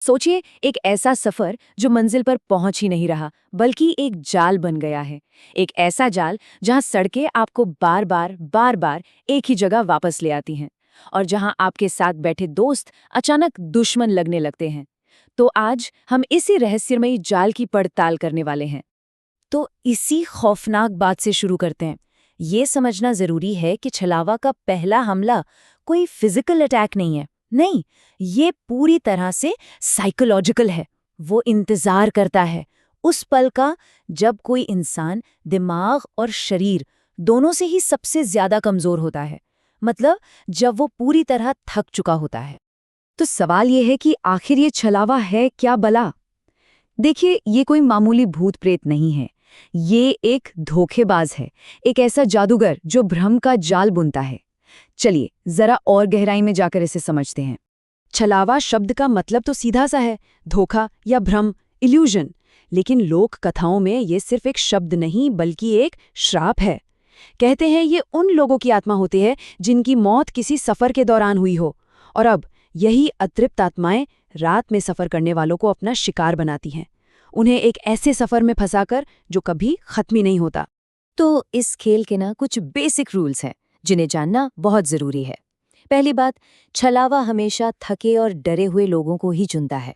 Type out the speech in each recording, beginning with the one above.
सोचिए, एक ऐसा सफर जो मंजिल पर पहुंच ही नहीं रहा, बल्कि एक जाल बन गया है। एक ऐसा जाल जहां सड़कें आपको बार बार एक ही जगह वापस ले आती हैं, और जहां आपके साथ बैठे दोस्त अचानक दुश्मन लगने लगते हैं। तो आज हम इसी रहस्यमयी जाल की पड़ताल करने वाले हैं। तो इसी खौफनाक बात से शुरू करते हैं। ये समझना जरूरी है कि छलावा का पहला हमला कोई फिजिकल अटैक नहीं है। नहीं, ये पूरी तरह से साइकोलॉजिकल है। वो इंतजार करता है उस पल का जब कोई इंसान दिमाग और शरीर दोनों से ही सबसे ज्यादा कमजोर होता है। मतलब जब वो पूरी तरह थक चुका होता है। तो सवाल ये है कि आखिर ये छलावा है क्या भला? देखिए, ये कोई मामूली भूत प्रेत नहीं है। ये एक धोखेबाज है, एक ऐसा जादूगर जो भ्रम का जाल बुनता है। चलिए जरा और गहराई में जाकर इसे समझते हैं। छलावा शब्द का मतलब तो सीधा सा है, धोखा या भ्रम, इल्यूजन। लेकिन लोक कथाओं में ये सिर्फ एक शब्द नहीं बल्कि एक श्राप है। कहते हैं ये उन लोगों की आत्मा होती है जिनकी मौत किसी सफर के दौरान हुई हो, और अब यही अतृप्त आत्माएं रात में सफर करने वालों को अपना शिकार बनाती हैं, उन्हें एक ऐसे सफर में फंसाकर जो कभी खत्म ही नहीं होता। तो इस खेल के ना कुछ बेसिक रूल्स हैं जिन्हें जानना बहुत जरूरी है। पहली बात, छलावा हमेशा थके और डरे हुए लोगों को ही चुनता है।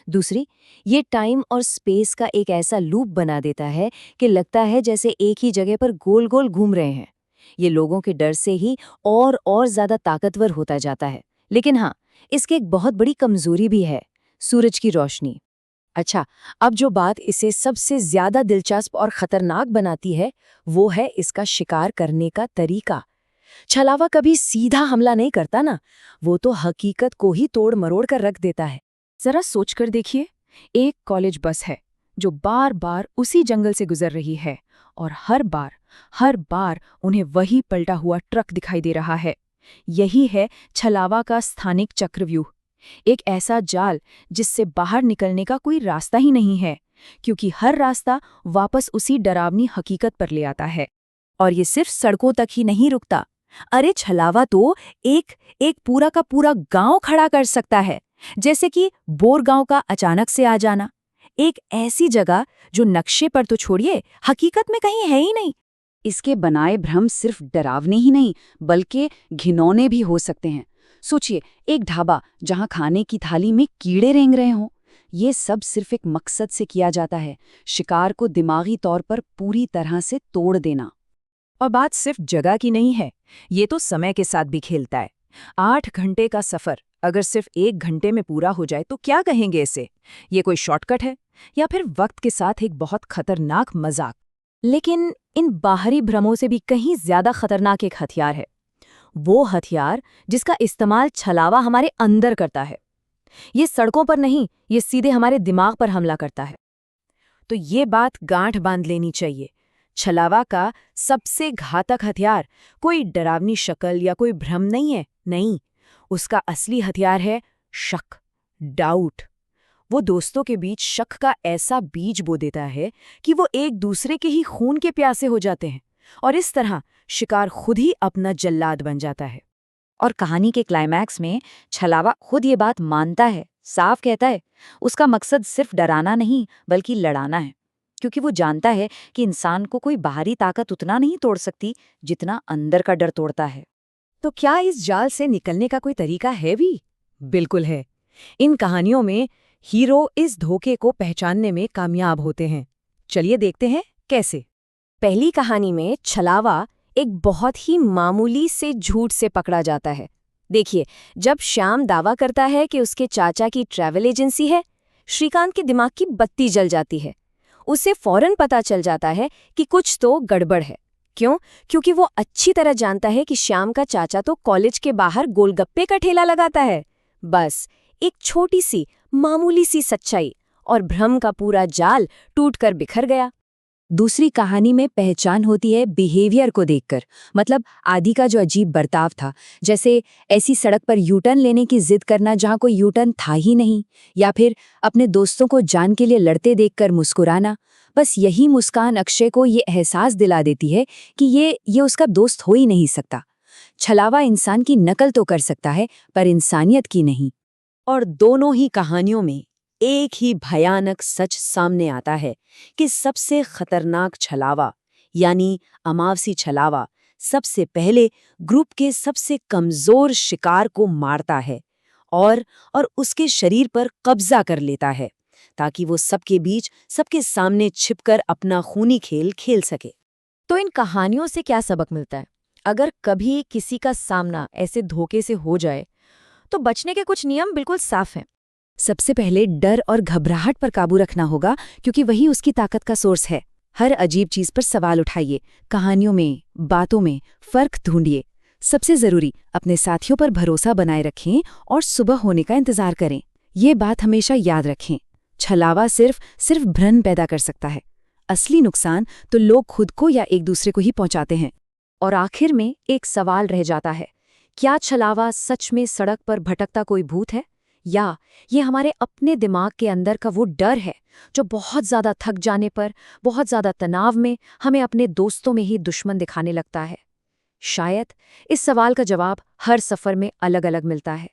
दूसरी, ये टाइम और स्पेस का एक ऐसा लूप बना देता है कि लगता है जैसे एक ही जगह पर गोल गोल घूम रहे हैं। ये लोगों के डर से ही और ज्यादा ताकतवर होता जाता है। लेकिन हाँ, इसकी एक बहुत बड़ी कमजोरी भी है, सूरज की रोशनी। अच्छा, अब जो बात इसे सबसे ज्यादा दिलचस्प और खतरनाक बनाती है, वो है इसका शिकार करने का तरीका। छलावा कभी सीधा हमला नहीं करता ना, वो तो हकीकत को ही तोड़ मरोड़ कर रख देता है। जरा सोचकर देखिए, एक कॉलेज बस है जो बार बार उसी जंगल से गुजर रही है, और हर बार उन्हें वही पलटा हुआ ट्रक दिखाई दे रहा है। यही है छलावा का स्थानिक चक्रव्यूह, एक ऐसा जाल जिससे बाहर निकलने का कोई रास्ता ही नहीं है, क्योंकि हर रास्ता वापस उसी डरावनी हकीकत पर ले आता है। और ये सिर्फ सड़कों तक ही नहीं रुकता। अरे छलावा तो एक एक पूरा का पूरा गांव खड़ा कर सकता है, जैसे कि बोर गांव का अचानक से आ जाना। एक ऐसी जगह जो नक्शे पर तो छोड़िए, हकीकत में कहीं है ही नहीं। इसके बनाए भ्रम सिर्फ डरावने ही नहीं बल्कि घिनौने भी हो सकते हैं। सोचिए, एक ढाबा जहां खाने की थाली में कीड़े रेंग रहे हों। ये सब सिर्फ एक मकसद से किया जाता है, शिकार को दिमागी तौर पर पूरी तरह से तोड़ देना। और बात सिर्फ जगह की नहीं है, ये तो समय के साथ भी खेलता है। 8 घंटे का सफर अगर सिर्फ 1 घंटे में पूरा हो जाए तो क्या कहेंगे इसे? ये कोई शॉर्टकट है या फिर वक्त के साथ एक बहुत खतरनाक मजाक? लेकिन इन बाहरी भ्रमों से भी कहीं ज्यादा खतरनाक एक हथियार है। वो हथियार जिसका इस्तेमाल छलावा हमारे अंदर करता है। ये सड़कों पर नहीं, ये सीधे हमारे दिमाग पर हमला करता है। तो ये बात गांठ बांध लेनी चाहिए। छलावा का सबसे घातक हथियार कोई डरावनी शक्ल या कोई भ्रम नहीं है। नहीं, उसका असली हथियार है शक, डाउट। वो दोस्तों के बीच शक का ऐसा बीज बो देता है कि वो एक दूसरे के ही खून के प्यासे हो जाते हैं, और इस तरह शिकार खुद ही अपना जल्लाद बन जाता है। और कहानी के क्लाइमैक्स में छलावा खुद ये बात मानता है, साफ कहता है उसका मकसद सिर्फ डराना नहीं बल्कि लड़ाना है, क्योंकि वो जानता है कि इंसान को कोई बाहरी ताकत उतना नहीं तोड़ सकती जितना अंदर का डर तोड़ता है। तो क्या इस जाल से निकलने का कोई तरीका है भी? बिल्कुल है। इन कहानियों में हीरो इस धोखे को पहचानने में कामयाब होते हैं। चलिए देखते हैं कैसे। पहली कहानी में छलावा एक बहुत ही मामूली से झूठ से पकड़ा जाता है। देखिए, जब श्याम दावा करता है कि उसके चाचा की ट्रैवल एजेंसी है, श्रीकांत के दिमाग की बत्ती जल जाती है। उसे फौरन पता चल जाता है कि कुछ तो गड़बड़ है। क्यों? क्योंकि वो अच्छी तरह जानता है कि श्याम का चाचा तो कॉलेज के बाहर गोलगप्पे का ठेला लगाता है। बस एक छोटी सी मामूली सी सच्चाई और भ्रम का पूरा जाल टूटकर बिखर गया। दूसरी कहानी में पहचान होती है बिहेवियर को देखकर, मतलब आदि का जो अजीब बर्ताव था, जैसे ऐसी सड़क पर यूटर्न लेने की जिद करना जहां कोई यूटर्न था ही नहीं, या फिर अपने दोस्तों को जान के लिए लड़ते देखकर मुस्कुराना। बस यही मुस्कान अक्षय को ये एहसास दिला देती है कि ये उसका दोस्त हो ही नहीं सकता। छलावा इंसान की नकल तो कर सकता है पर इंसानियत की नहीं। और दोनों ही कहानियों में एक ही भयानक सच सामने आता है कि सबसे खतरनाक छलावा यानी अमावसी छलावा सबसे पहले ग्रुप के सबसे कमजोर शिकार को मारता है और उसके शरीर पर कब्जा कर लेता है ताकि वो सबके बीच सबके सामने छिपकर अपना खूनी खेल खेल सके। तो इन कहानियों से क्या सबक मिलता है? अगर कभी किसी का सामना ऐसे धोखे से हो जाए तो बचने के कुछ नियम बिल्कुल साफ हैं। सबसे पहले डर और घबराहट पर काबू रखना होगा, क्योंकि वही उसकी ताकत का सोर्स है। हर अजीब चीज पर सवाल उठाइए, कहानियों में, बातों में फर्क ढूंढिए। सबसे जरूरी, अपने साथियों पर भरोसा बनाए रखें और सुबह होने का इंतजार करें। ये बात हमेशा याद रखें, छलावा सिर्फ भ्रम पैदा कर सकता है। असली नुकसान तो लोग खुद को या एक दूसरे को ही पहुंचाते हैं। और आखिर में एक सवाल रह जाता है, क्या छलावा सच में सड़क पर भटकता कोई भूत है, या ये हमारे अपने दिमाग के अंदर का वो डर है जो बहुत ज़्यादा थक जाने पर, बहुत ज़्यादा तनाव में हमें अपने दोस्तों में ही दुश्मन दिखाने लगता है? शायद इस सवाल का जवाब हर सफ़र में अलग अलग मिलता है।